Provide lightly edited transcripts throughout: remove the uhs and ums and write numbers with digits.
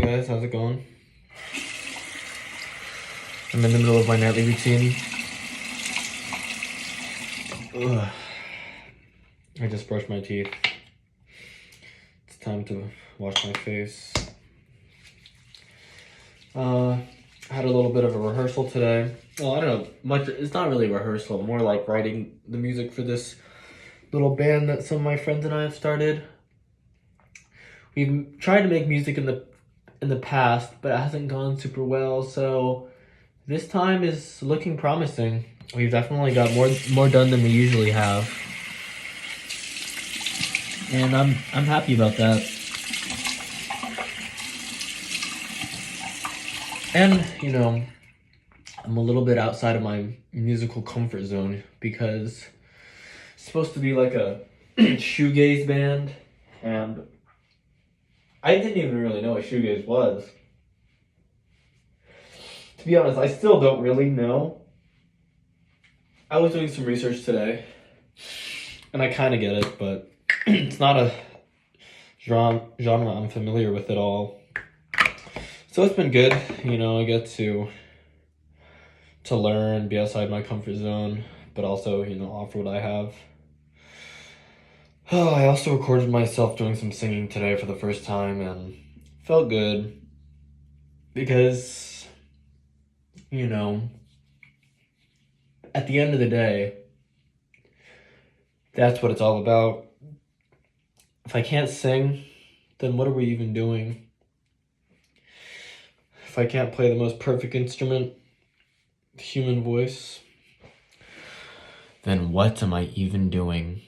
guys, how's it going? I'm in the middle of my nightly routine. Ugh. I just brushed my teeth. It's time to wash my face. I had a little bit of a rehearsal today. Well, I don't know, much. It's not really a rehearsal, more like writing the music for this little band that some of my friends and I have started. We've tried to make music in the past, but it hasn't gone super well, so this time is looking promising. We've definitely got more done than we usually have. And I'm happy about that. And, I'm a little bit outside of my musical comfort zone because it's supposed to be like a shoegaze band, and I didn't even really know what shoegaze was. To be honest, I still don't really know. I was doing some research today, and I kind of get it, but it's not a genre I'm familiar with at all. So it's been good, I get to learn, be outside my comfort zone, but also, offer what I have. Oh, I also recorded myself doing some singing today for the first time, and felt good because, at the end of the day, that's what it's all about. If I can't sing, then what are we even doing? If I can't play the most perfect instrument, the human voice, then what am I even doing?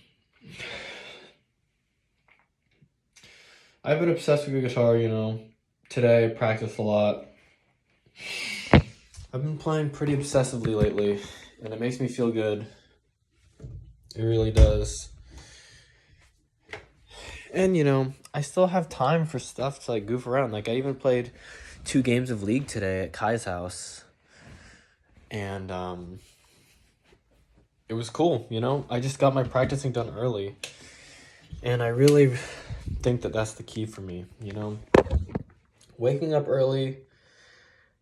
I've been obsessed with the guitar, Today I practiced a lot. I've been playing pretty obsessively lately, and it makes me feel good. It really does. And, I still have time for stuff to, goof around. I even played 2 games of League today at Kai's house. And, it was cool, I just got my practicing done early. And I really think that that's the key for me, Waking up early,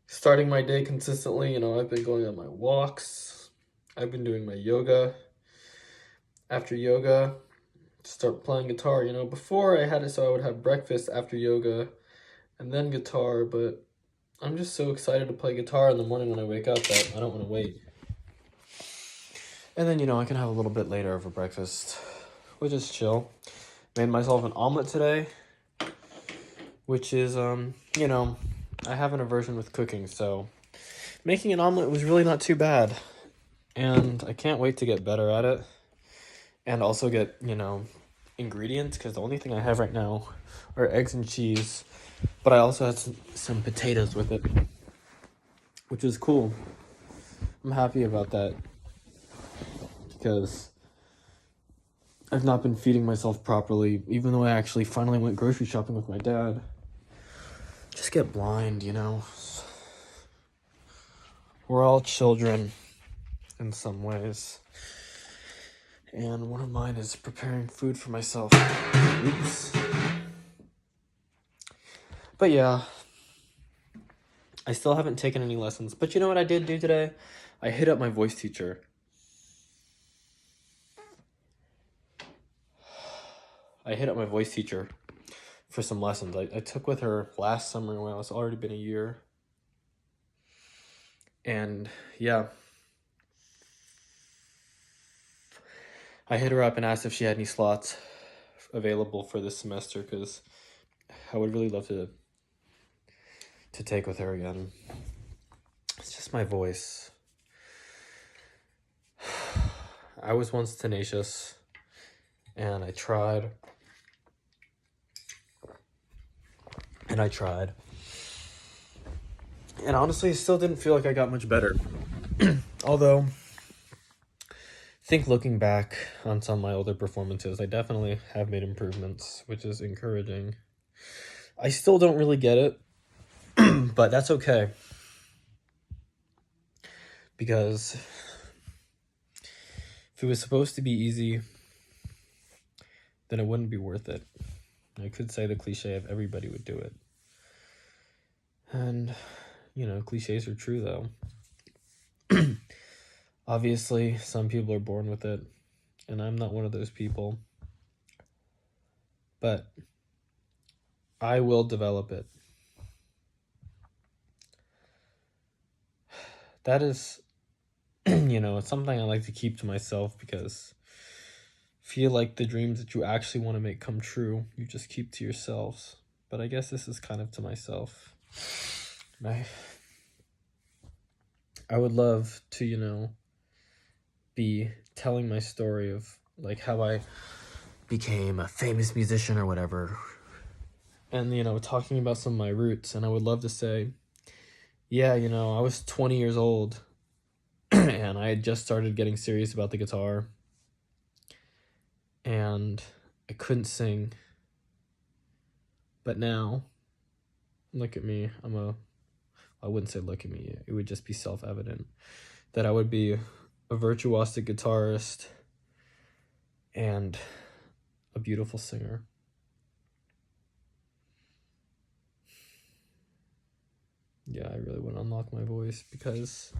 starting my day consistently, I've been going on my walks. I've been doing my yoga. After yoga, start playing guitar. Before I had it so I would have breakfast after yoga and then guitar, but I'm just so excited to play guitar in the morning when I wake up that I don't want to wait. And then, I can have a little bit later over breakfast, which is chill. Made myself an omelet today, which is, I have an aversion with cooking, so making an omelet was really not too bad. And I can't wait to get better at it. And also get, ingredients, because the only thing I have right now are eggs and cheese. But I also had some potatoes with it, which is cool. I'm happy about that, because I've not been feeding myself properly, even though I actually finally went grocery shopping with my dad. Just get blind, We're all children in some ways. And one of mine is preparing food for myself. Oops. But yeah, I still haven't taken any lessons. But you know what I did do today? I hit up my voice teacher. For some lessons. I took with her last summer when it's already been a year. And yeah, I hit her up and asked if she had any slots available for this semester, because I would really love to take with her again. It's just my voice. I was once tenacious, and I tried. And honestly, it still didn't feel like I got much better. Although, I think looking back on some of my older performances, I definitely have made improvements, which is encouraging. I still don't really get it, but that's okay. Because if it was supposed to be easy, then it wouldn't be worth it. I could say the cliche of everybody would do it. And, cliches are true, though. Obviously, some people are born with it, and I'm not one of those people. But I will develop it. That is, it's something I like to keep to myself, because I feel like the dreams that you actually want to make come true, you just keep to yourselves. But I guess this is kind of to myself. I would love to, be telling my story of like how I became a famous musician or whatever. And, talking about some of my roots. And I would love to say, yeah, I was 20 years old and I had just started getting serious about the guitar. And I couldn't sing. But now, look at me. I wouldn't say look at me. It would just be self-evident that I would be a virtuosic guitarist and a beautiful singer. Yeah, I really want to unlock my voice, because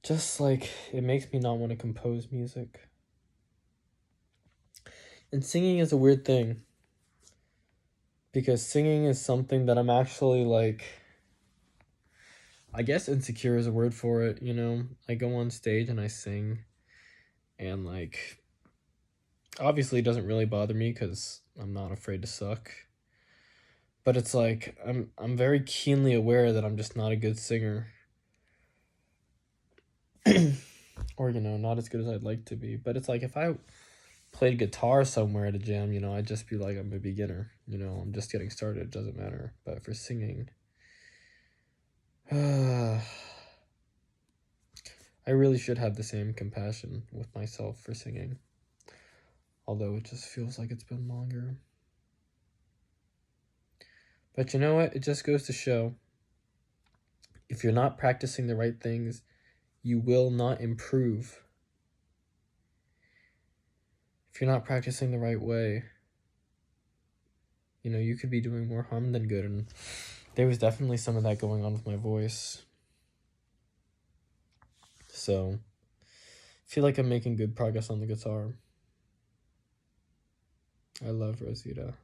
just like it makes me not want to compose music. And singing is a weird thing, because singing is something that I'm actually like, I guess insecure is a word for it, I go on stage and I sing, and like, obviously it doesn't really bother me because I'm not afraid to suck. But it's like, I'm very keenly aware that I'm just not a good singer. Or, not as good as I'd like to be. But it's like, if I played guitar somewhere at a jam, I'd just be like, I'm a beginner. I'm just getting started. It doesn't matter. But for singing, I really should have the same compassion with myself for singing. Although it just feels like it's been longer. But you know what? It just goes to show, if you're not practicing the right things, you will not improve. If you're not practicing the right way, you could be doing more harm than good. And there was definitely some of that going on with my voice. So I feel like I'm making good progress on the guitar. I love Rosita.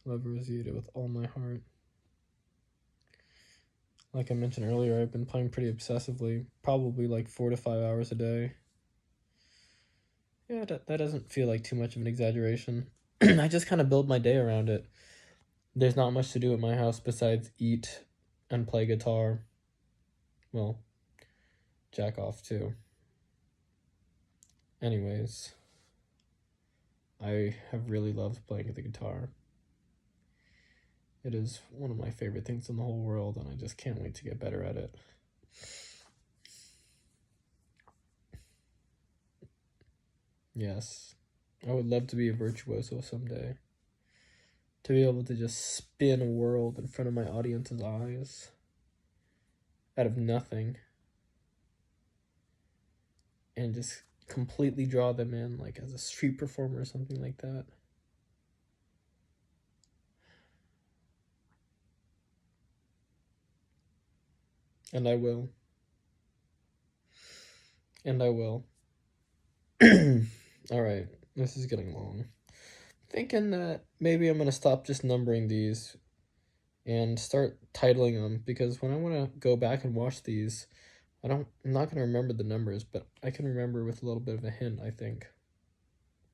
Love Rosita with all my heart. Like I mentioned earlier, I've been playing pretty obsessively, probably like 4 to 5 hours a day. Yeah, that doesn't feel like too much of an exaggeration. I just kind of build my day around it. There's not much to do at my house besides eat and play guitar. Well, jack off too. Anyways, I have really loved playing the guitar. It is one of my favorite things in the whole world, and I just can't wait to get better at it. Yes, I would love to be a virtuoso someday. To be able to just spin a world in front of my audience's eyes out of nothing and just completely draw them in, like as a street performer or something like that. And I will. And I will. Alright, this is getting long. Thinking that maybe I'm going to stop just numbering these and start titling them, because when I want to go back and watch these, I'm not going to remember the numbers, but I can remember with a little bit of a hint, I think.